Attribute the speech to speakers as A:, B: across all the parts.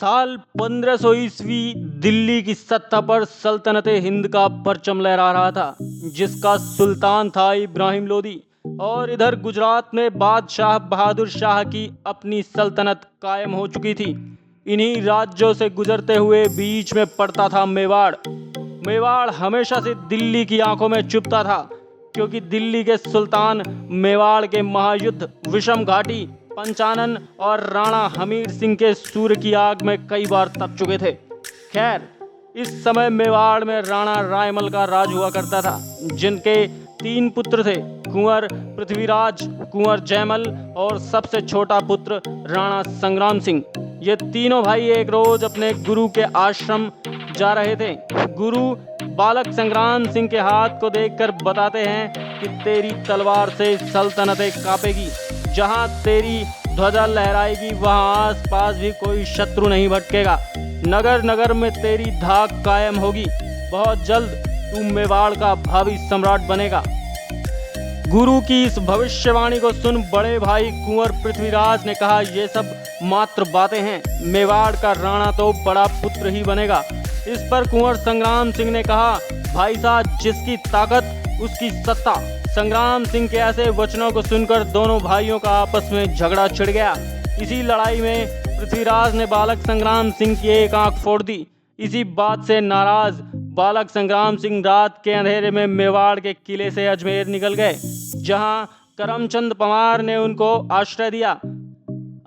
A: साल 1500 ईस्वी दिल्ली की सत्ता पर सल्तनत हिंद का परचम लहरा रहा था, जिसका सुल्तान था इब्राहिम लोदी। और इधर गुजरात में बादशाह बहादुर शाह की अपनी सल्तनत कायम हो चुकी थी। इन्हीं राज्यों से गुजरते हुए बीच में पड़ता था मेवाड़। मेवाड़ हमेशा से दिल्ली की आंखों में चुभता था, क्योंकि दिल्ली के सुल्तान मेवाड़ के महायुद्ध विषम घाटी, पंचानन और राणा हमीर सिंह के सूर्य की आग में कई बार तप चुके थे। खैर, इस समय मेवाड़ में राणा रायमल का राज हुआ करता था, जिनके 3 पुत्र थे, कुंवर पृथ्वीराज, कुंवर जयमल और सबसे छोटा पुत्र राणा संग्राम सिंह। ये तीनों भाई एक रोज अपने गुरु के आश्रम जा रहे थे। गुरु बालक संग्राम सिंह के हाथ को देखकर बताते हैं कि तेरी तलवार से सल्तनतें कांपेगी, जहां तेरी ध्वजा लहराएगी वहां आसपास भी कोई शत्रु नहीं भटकेगा। नगर नगर में तेरी धाक कायम होगी। बहुत जल्द तू मेवाड़ का भावी सम्राट बनेगा। गुरु की इस भविष्यवाणी को सुन बड़े भाई कुंवर पृथ्वीराज ने कहा, ये सब मात्र बातें हैं, मेवाड़ का राणा तो बड़ा पुत्र ही बनेगा। इस पर कुंवर संग्राम सिंह ने कहा, भाई साहब, जिसकी ताकत उसकी सत्ता। संग्राम सिंह के ऐसे वचनों को सुनकर दोनों भाइयों का आपस में झगड़ा छिड़ गया। इसी लड़ाई में पृथ्वीराज ने बालक संग्राम सिंह की एक आंख फोड़ दी। इसी बात से नाराज बालक संग्राम सिंह रात के अंधेरे में मेवाड़ के किले से अजमेर निकल गए, जहां करमचंद पवार ने उनको आश्रय दिया।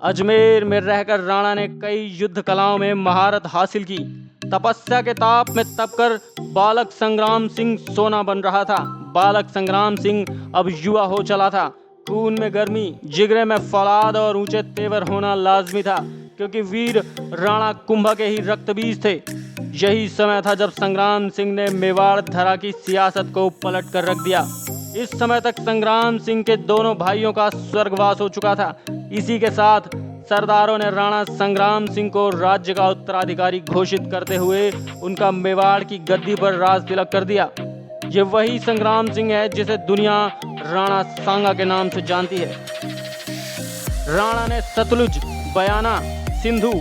A: अजमेर में रहकर राणा ने कई युद्ध कलाओं में महारत हासिल की। तपस्या के ताप में तपकर बालक संग्राम सिंह सोना बन रहा था। बालक संग्राम सिंह अब युवा हो चला था। खून में गर्मी, जिगरे में फौलाद और ऊंचे तेवर होना लाजमी था, क्योंकि वीर राणा कुंभा के ही रक्तबीज थे। यही समय था जब संग्राम सिंह ने मेवाड़ धरा की सियासत को पलट कर रख दिया। इस समय तक संग्राम सिंह के दोनों भाइयों का स्वर्गवास हो चुका था। इसी के साथ सरदारों ने राणा संग्राम सिंह को राज्य का उत्तराधिकारी घोषित करते हुए उनका मेवाड़ की गद्दी पर राज तिलक कर दिया। ये वही संग्राम सिंह है जिसे दुनिया राणा सांगा के नाम से जानती है। राणा ने सतलुज, बयाना, सिंधु,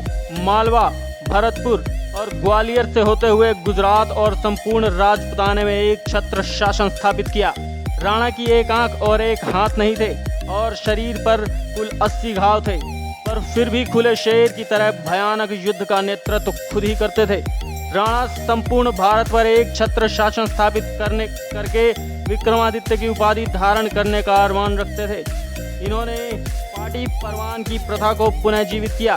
A: मालवा, भरतपुर और ग्वालियर से होते हुए गुजरात और संपूर्ण राजपुताने में एक छत्र शासन स्थापित किया। राणा की एक आंख और एक हाथ नहीं थे और शरीर पर कुल 80 घाव थे, पर फिर भी खुले शेर की तरह भयानक युद्ध का नेतृत्व खुद ही करते थे। राणा संपूर्ण भारत पर एक छत्र शासन स्थापित करके विक्रमादित्य की उपाधि धारण करने का अरमान रखते थे। इन्होंने पाटी परवान की प्रथा को पुनः जीवित किया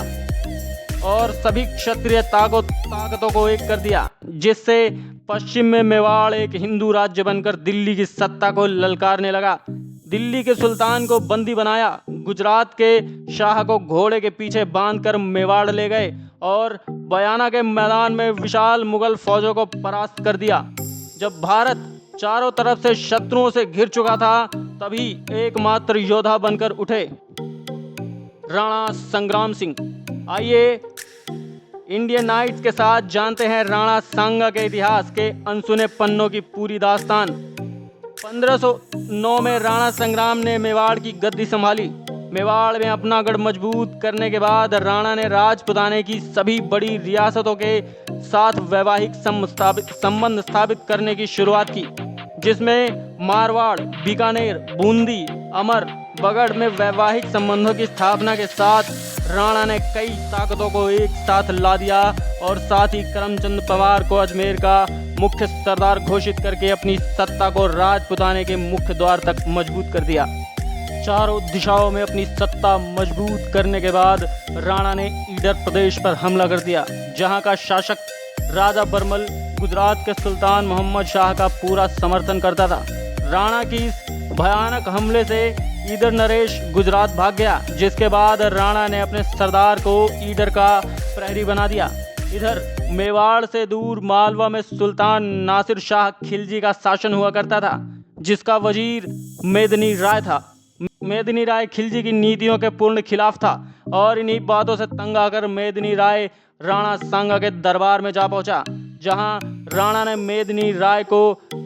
A: और सभी क्षत्रिय ताकतों को एक कर दिया, जिससे पश्चिम में मेवाड़ एक हिंदू राज्य बनकर दिल्ली की सत्ता को ललकारने लगा। दिल्ली के सुल्तान को बंदी बनाया, गुजरात के शाह को घोड़े के पीछे बांधकर मेवाड़ ले गए और बयाना के मैदान में विशाल मुगल फौजों को परास्त कर दिया। जब भारत चारों तरफ से शत्रुओं से घिर चुका था, तभी एकमात्र योद्धा बनकर उठे राणा संग्राम सिंह। आइए इंडियन नाइट्स के साथ जानते हैं राणा सांगा के इतिहास के अनसुने पन्नों की पूरी दास्तान। 1509 में राणा संग्राम ने मेवाड़ की गद्दी संभाली। मेवाड़ में अपना गढ़ मजबूत करने के बाद राणा ने राजपुताने की सभी बड़ी रियासतों के साथ वैवाहिक संबंध स्थापित करने की शुरुआत की, जिसमें मारवाड़, बीकानेर, बूंदी, अमर, बगड़ में वैवाहिक संबंधों की स्थापना के साथ राणा ने कई ताकतों को एक साथ ला दिया और साथ ही करमचंद पवार को अजमेर का मुख्य सरदार घोषित करके अपनी सत्ता को राजपुताने के मुख्य द्वार तक मजबूत कर दिया। चारों दिशाओं में अपनी सत्ता मजबूत करने के बाद राणा ने ईडर प्रदेश पर हमला कर दिया, जहां का शासक राजा बरमल गुजरात के सुल्तान मोहम्मद शाह का पूरा समर्थन करता था। राणा की इस भयानक हमले से ईडर नरेश गुजरात भाग गया, जिसके बाद राणा ने अपने सरदार को ईडर का प्रहरी बना दिया। इधर मेवाड़ से दूर मालवा में सुल्तान नासिर शाह खिलजी का शासन हुआ करता था, जिसका वजीर मेदिनी राय था। मेदिनी राय खिलजी की नीतियों के पूर्ण खिलाफ था और इन्हीं बातों से तंग आकर मेदिनी राय राणा सांगा के दरबार में जा पहुंचा, जहां राणा ने मेदिनी राय को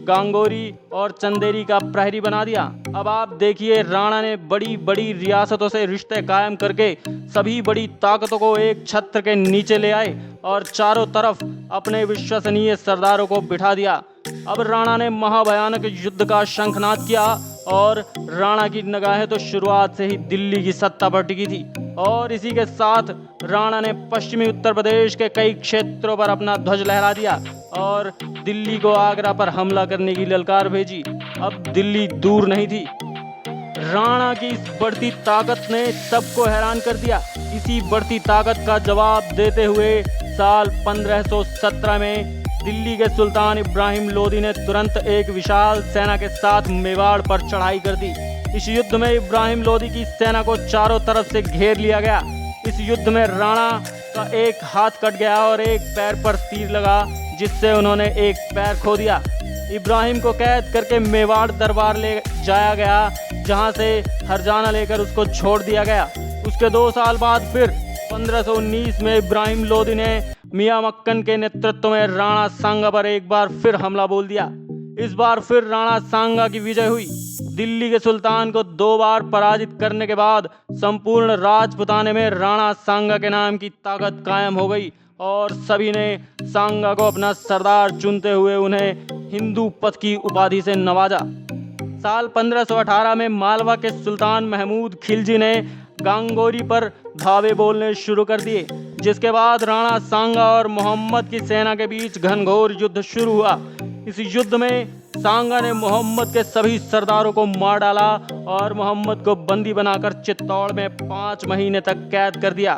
A: गांगोरी और चंदेरी का प्रहरी बना दिया। अब आप देखिए, राणा ने बड़ी बड़ी रियासतों से रिश्ते कायम करके सभी बड़ी ताकतों को एक छत्र के नीचे ले आए और चारों तरफ अपने विश्वसनीय सरदारों को बिठा दिया। अब राणा ने महाभयानक युद्ध का शंखनाद किया और राणा की निगाहें तो शुरुआत से ही दिल्ली की सत्ता पर टिकी थी और इसी के साथ राणा ने पश्चिमी उत्तर प्रदेश के कई क्षेत्रों पर अपना ध्वज लहरा दिया और दिल्ली को आगरा पर हमला करने की ललकार भेजी। अब दिल्ली दूर नहीं थी। राणा की इस बढ़ती ताकत ने सबको हैरान कर दिया। इसी बढ़ती ताकत का जवाब देते हुए साल 1517 में दिल्ली के सुल्तान इब्राहिम लोदी ने तुरंत एक विशाल सेना के साथ मेवाड़ पर चढ़ाई कर दी। इस युद्ध में इब्राहिम लोदी की सेना को चारों तरफ से घेर लिया गया। इस युद्ध में राणा का एक हाथ कट गया और एक पैर पर तीर लगा, जिससे उन्होंने एक पैर खो दिया। इब्राहिम को कैद करके मेवाड़ दरबार ले जाया गया, जहां से हरजाना लेकर उसको छोड़ दिया गया। उसके 2 साल बाद फिर 1519 में इब्राहिम लोदी ने मियां मक्कन के नेतृत्व में राणा सांगा पर एक बार फिर हमला बोल दिया। इस बार फिर राणा सांगा की विजय हुई। दिल्ली के सुल्तान को 2 बार पराजित करने के बाद संपूर्ण राजपुताने में राणा सांगा के नाम की ताकत कायम हो गई और सभी ने सांगा को अपना सरदार चुनते हुए उन्हें हिंदू पथ की उपाधि से नवाजा। साल 1518 में मालवा के सुल्तान महमूद खिलजी ने गांगोरी पर धावे बोलने शुरू कर दिए, जिसके बाद राणा सांगा और मोहम्मद की सेना के बीच घनघोर युद्ध शुरू हुआ। इस युद्ध में सांगा ने मोहम्मद के सभी सरदारों को मार डाला और मोहम्मद को बंदी बनाकर चित्तौड़ में 5 महीने तक कैद कर दिया।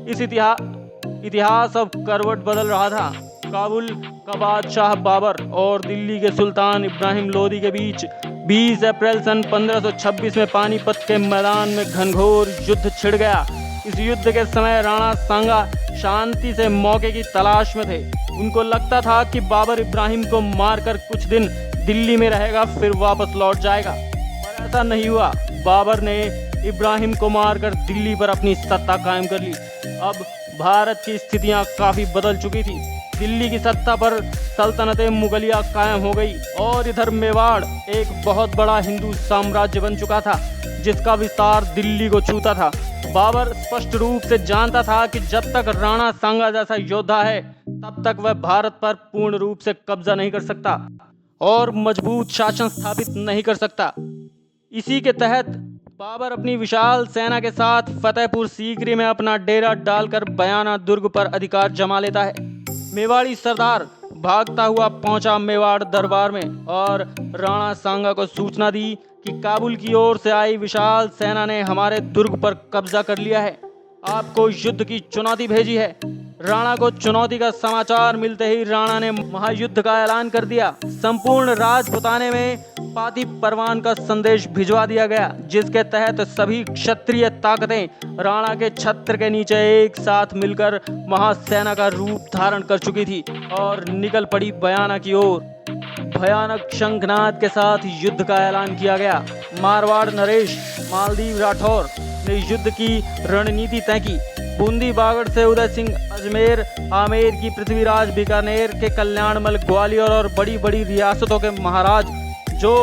A: इस इतिहास अब करवट बदल रहा था। काबुल का बादशाह बाबर और दिल्ली के सुल्तान इब्राहिम लोदी के बीच 20 अप्रैल सन 1526 में पानीपत के मैदान में घनघोर युद्ध छिड़ गया। इस युद्ध के समय राणा सांगा शांति से मौके की तलाश में थे। उनको लगता था कि बाबर इब्राहिम को मारकर कुछ दिन दिल्ली में रहेगा, फिर वापस लौट जाएगा, पर ऐसा नहीं हुआ। बाबर ने इब्राहिम को मारकर दिल्ली पर अपनी सत्ता कायम कर ली। अब भारत की स्थितियां काफी बदल चुकी थी। दिल्ली की सत्ता पर सल्तनत मुगलिया कायम हो गई और इधर मेवाड़ एक बहुत बड़ा हिंदू साम्राज्य बन चुका था, जिसका विस्तार दिल्ली को छूता था। बाबर स्पष्ट रूप से जानता था कि जब तक राणा सांगा जैसा योद्धा है, तब तक वह भारत पर पूर्ण रूप से कब्जा नहीं कर सकता और मजबूत शासन स्थापित नहीं कर सकता। इसी के तहत बाबर अपनी विशाल सेना के साथ फतेहपुर सीकरी में अपना डेरा डालकर बयाना दुर्ग पर अधिकार जमा लेता है। मेवाड़ी सरदार भागता हुआ पहुंचा मेवाड़ दरबार में और राणा सांगा को सूचना दी कि काबुल की ओर से आई विशाल सेना ने हमारे दुर्ग पर कब्जा कर लिया है। आपको युद्ध की चुनौती भेजी है। राणा को चुनौती का समाचार मिलते ही राणा ने महायुद्ध का ऐलान कर दिया। संपूर्ण राजपुताने में पाती परवान का संदेश भिजवा दिया गया, जिसके तहत सभी क्षत्रिय ताकतें राणा के छत्र के नीचे एक साथ मिलकर महासेना का रूप धारण कर चुकी थी और निकल पड़ी बयाना की ओर। भयानक शंखनाद के साथ युद्ध का ऐलान किया गया। मारवाड़ नरेश मालदीव राठौर ने युद्ध की रणनीति तय की। बूंदी बागड़ से उदय सिंह अजमेर आमेर की पृथ्वीराज बीकानेर के कल्याणमल ग्वालियर और बड़ी बड़ी रियासतों के महाराज जो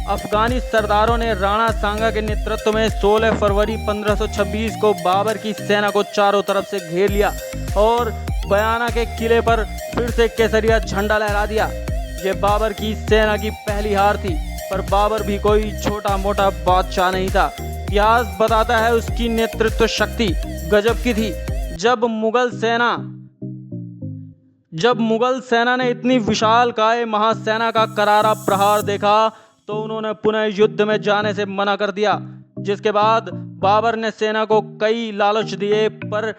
A: अफगानी सरदारों ने राणा सांगा के नेतृत्व में 16 फरवरी 1526 को बाबर की सेना को चारों तरफ से घेर लिया और बयाना के किले पर फिर से केसरिया झंडा लहरा दिया। ये बाबर की सेना की पहली हार थी, पर बाबर भी कोई छोटा मोटा बादशाह नहीं था। इतिहास बताता है उसकी नेतृत्व शक्ति गजब की थी। जब मुगल सेना ने इतनी विशालकाय महासेना का करारा प्रहार देखा तो उन्होंने पुनः युद्ध में जाने से मना कर दिया, जिसके बाद बाबर ने सेना को कई लालच दिए, पर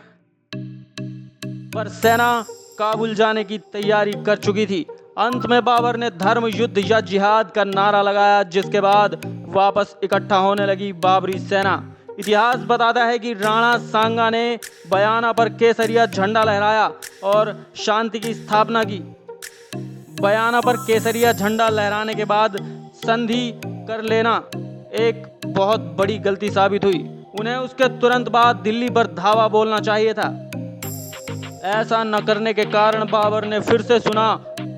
A: सेना काबुल जाने की तैयारी कर चुकी थी। अंत में बाबर ने धर्म युद्ध या जिहाद का नारा लगाया, जिसके बाद वापस इकट्ठा होने लगी बाबरी सेना। इतिहास बताता है कि राणा सांगा ने बयाना पर केसरिया झंडा लहराया और शांति की स्थापना की। बयाना पर केसरिया झंडा लहराने के बाद संधि कर लेना एक बहुत बड़ी गलती साबित हुई। उन्हें उसके तुरंत बाद दिल्ली पर धावा बोलना चाहिए था। ऐसा न करने के कारण बाबर ने फिर से सुना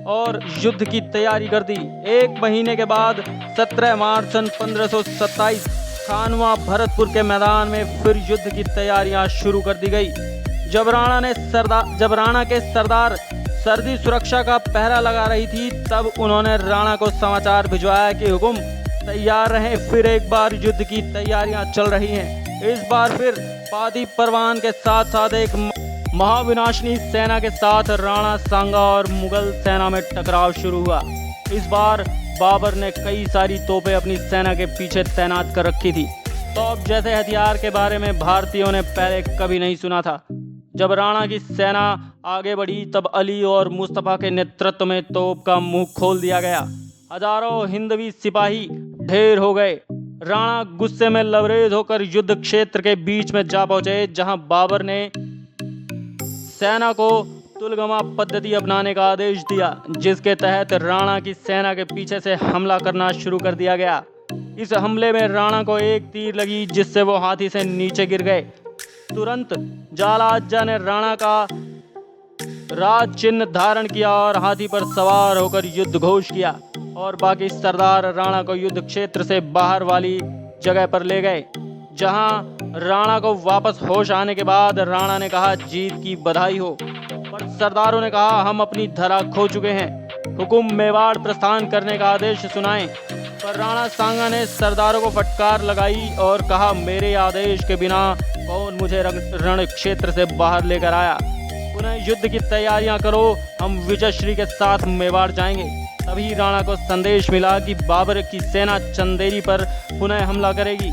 A: और युद्ध की तैयारी कर दी। एक महीने के बाद 17 मार्च सन 1527 खानवा भरतपुर के मैदान में फिर युद्ध की तैयारियां शुरू कर दी गई। जब राणा के सरदार सर्दी सुरक्षा का पहरा लगा रही थी, तब उन्होंने राणा को समाचार भिजवाया कि हुकुम तैयार रहें, फिर एक बार युद्ध की तैयारियां चल रही हैं। इस बार फिर पादी परवान के साथ साथ एक महाविनाशनी सेना के साथ राणा सांगा और मुगल सेना में टकराव शुरू हुआ। इस बार बाबर ने कई सारी तोपें अपनी सेना के पीछे तैनात कर रखी थी। तोप जैसे हथियार के बारे में भारतीयों ने पहले कभी नहीं सुना था। जब राणा की सेना आगे बढ़ी, तब अली और मुस्तफा के नेतृत्व में तोप का मुंह खोल दिया गया। हजारों हिंदवी सिपाही ढेर हो गए। राणा गुस्से में लबरेज होकर युद्ध क्षेत्र के बीच में जा पहुंचे, जहां बाबर ने सेना को तुलगमा पद्धति अपनाने का आदेश दिया, जिसके तहत राणा की सेना के पीछे से हमला करना शुरू कर दिया गया। इस हमले में राणा को एक तीर लगी, जिससे वो हाथी से नीचे गिर गए। तुरंत जालाज्जा ने राणा का राज चिन्ह धारण किया और हाथी पर सवार होकर युद्ध घोष किया, और बाकी सरदार राणा को युद्ध क्षेत्र से बाहर वाली जगह पर ले गए। जहां राणा को वापस होश आने के बाद राणा ने कहा, जीत की बधाई हो, पर सरदारों ने कहा, हम अपनी धरा खो चुके हैं, हुकुम मेवाड़ प्रस्थान करने का आदेश सुनाएं। पर राणा सांगा ने सरदारों को फटकार लगाई और कहा, मेरे आदेश के बिना कौन मुझे रण क्षेत्र से बाहर लेकर आया। पुनः युद्ध की तैयारियां करो, हम विजयश्री के साथ मेवाड़ जाएंगे। तभी राणा को संदेश मिला कि बाबर की सेना चंदेरी पर पुनः हमला करेगी।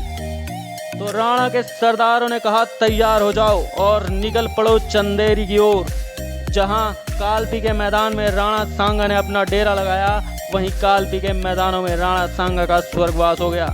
A: तो राणा के सरदारों ने कहा, तैयार हो जाओ और निकल पड़ो चंदेरी की ओर। जहां कालपी के मैदान में राणा सांगा ने अपना डेरा लगाया, वहीं कालपी के मैदानों में राणा सांगा का स्वर्गवास हो गया।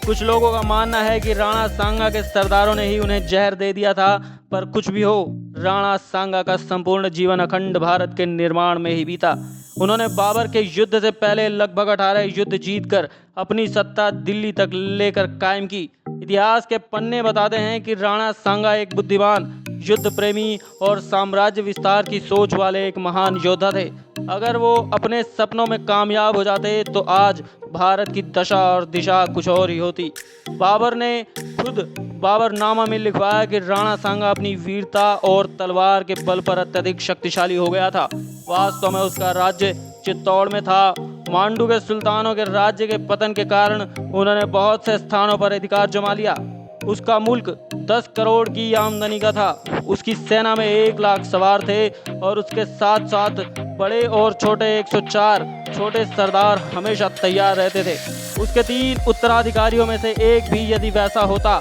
A: कुछ लोगों का मानना है कि राणा सांगा के सरदारों ने ही उन्हें जहर दे दिया था, पर कुछ भी हो, राणा सांगा का संपूर्ण जीवन अखंड भारत के निर्माण में ही बीता। उन्होंने बाबर के युद्ध से पहले लगभग 18 युद्ध जीतकर अपनी सत्ता दिल्ली तक लेकर कायम की। इतिहास के पन्ने बताते हैं कि राणा सांगा एक बुद्धिमान, युद्ध प्रेमी और साम्राज्य विस्तार की सोच वाले एक महान योद्धा थे। अगर वो अपने सपनों में कामयाब हो जाते तो आज भारत की दशा और दिशा कुछ और ही होती। बाबर ने खुद बाबरनामा में लिखवाया कि राणा सांगा अपनी वीरता और तलवार के बल पर अत्यधिक शक्तिशाली हो गया था। वास्तव में उसका राज्य चित्तौड़ में था। मांडू के सुल्तानों के राज्य के पतन के कारण उन्होंने बहुत से स्थानों पर अधिकार जमा लिया। उसका मुल्क 10 करोड़ की आमदनी का था। उसकी सेना में 1 लाख सवार थे और उसके साथ साथ बड़े और छोटे 104 छोटे सरदार हमेशा तैयार रहते थे। उसके 3 उत्तराधिकारियों में से एक भी यदि वैसा होता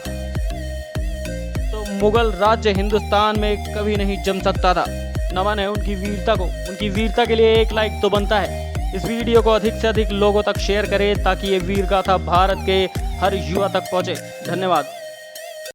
A: तो मुगल राज्य हिंदुस्तान में कभी नहीं जम सकता था। नमन है उनकी वीरता को। उनकी वीरता के लिए 1 लाइक तो बनता है। इस वीडियो को अधिक से अधिक लोगों तक शेयर करें ताकि ये वीर गाथा भारत के हर युवा तक पहुंचे। धन्यवाद।